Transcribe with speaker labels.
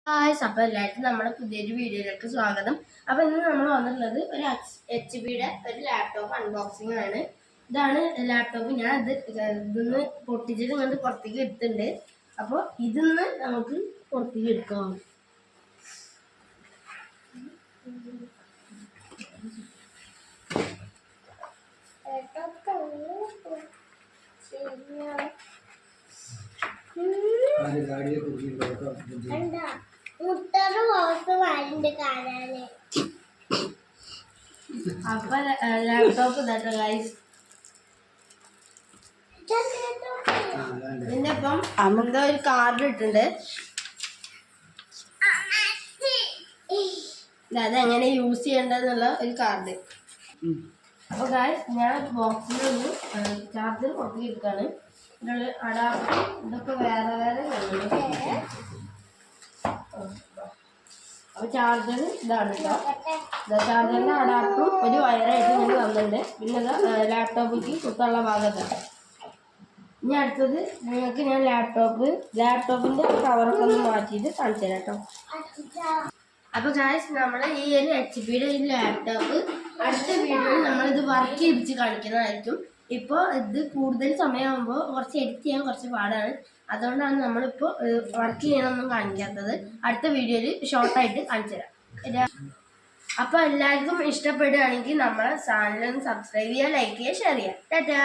Speaker 1: അപ്പോൾ എല്ലാവർക്കും നമ്മുടെ പുതിയൊരു വീഡിയോയിലേക്ക് സ്വാഗതം. അപ്പോൾ ഇന്ന് നമ്മൾ വന്നിട്ടുള്ളത് ഒരു HP-യുടെ ഒരു ലാപ്ടോപ്പ് അൺബോക്സിംഗ് ആണ്. ഇതാണ് ലാപ്ടോപ്പ്. ഞാൻ ഇതൊന്ന് പൊട്ടിച്ചിട്ട് ഇങ്ങോട്ട് പുറത്തേക്ക് എടുത്തിട്ടുണ്ട്. അപ്പോൾ ഇതിന്ന് നമുക്ക് പുറത്തേക്ക് എടുക്കാം. അപ്പൊ ലാപ്ടോപ്പ് ഇതാട്ടോ ഗൈസ്. ഇതിന്റെ ഒപ്പം അമ്മ ഒരു കാർഡ് ഇട്ടുണ്ട്. അതെങ്ങനെ യൂസ് ചെയ്യേണ്ടതെന്നുള്ള ഒരു കാർഡ്. അപ്പൊ ഗൈസ് ഞാൻ ബോക്സിൽ നിന്ന് ചാർജർ പുറത്തേക്ക് എടുക്കാണ്. ഇതിനുള്ള അഡാപ്റ്റർ ഇതൊക്കെ വേറെ അപ്പോൾ ചാർജർ ഇതാണ് കേട്ടോ. ചാർജറിൻ്റെ അഡാപ്റ്ററും ഒരു വയറായിട്ട് ഇങ്ങനെ വന്നിട്ടുണ്ട്. പിന്നെ ലാപ്ടോപ്പിലേക്ക് കുത്തുള്ള ഭാഗത്താണ്. ഇനി അടുത്തത് നിങ്ങൾക്ക് ഞാൻ ലാപ്ടോപ്പിൻ്റെ കവറൊക്കെ ഒന്ന് മാറ്റിയിട്ട് കാണിച്ചു തരാം കേട്ടോ. അപ്പോൾ ഗായ്സ് നമ്മൾ ഈ ഒരു HP-യുടെ ഈ ലാപ്ടോപ്പ് അടുത്ത വീഡിയോയിൽ നമ്മളിത് വർക്ക് ചെയ്യിപ്പിച്ച് കാണിക്കുന്നതായിരിക്കും. ഇപ്പോൾ ഇത് കൂടുതൽ സമയമാകുമ്പോൾ കുറച്ച് എഡിറ്റ് ചെയ്യാൻ കുറച്ച് പാടാണ്. അതുകൊണ്ടാണ് നമ്മളിപ്പോൾ വർക്ക് ചെയ്യണമെന്നും കാണിക്കാത്തത്. അടുത്ത വീഡിയോയിൽ ഷോർട്ടായിട്ട് കാണിച്ചു തരാം. അപ്പോൾ എല്ലാവർക്കും ഇഷ്ടപ്പെടുകയാണെങ്കിൽ നമ്മളെ ചാനലൊന്ന് സബ്സ്ക്രൈബ് ചെയ്യുക, ലൈക്ക് ചെയ്യുക, ഷെയർ ചെയ്യുക. ടാറ്റാ.